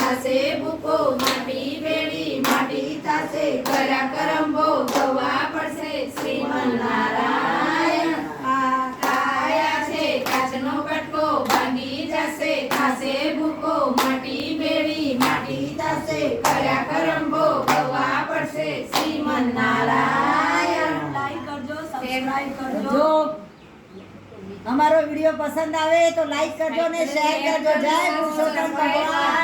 થાશે ભૂકો, માટી ભેળી માટી થાશે, કર્યા કરમ ભોગવવા પડશે શ્રીમન્નારાયણ. આ કાયા છે કાચનો કટકો, ભાંગી જશે થાશે ભૂકો, માટી ભેળી માટી થાશે, કર્યા કરમ ભોગવવા પડશે શ્રીમન્નારાયણ. લાઈક કરજો, સબસ્ક્રાઇબ કરજો. જો અમારો વિડિયો પસંદ આવે તો લાઈક કરજો ને શેર કરજો. જય પુરુષોત્તમ ભગવાન.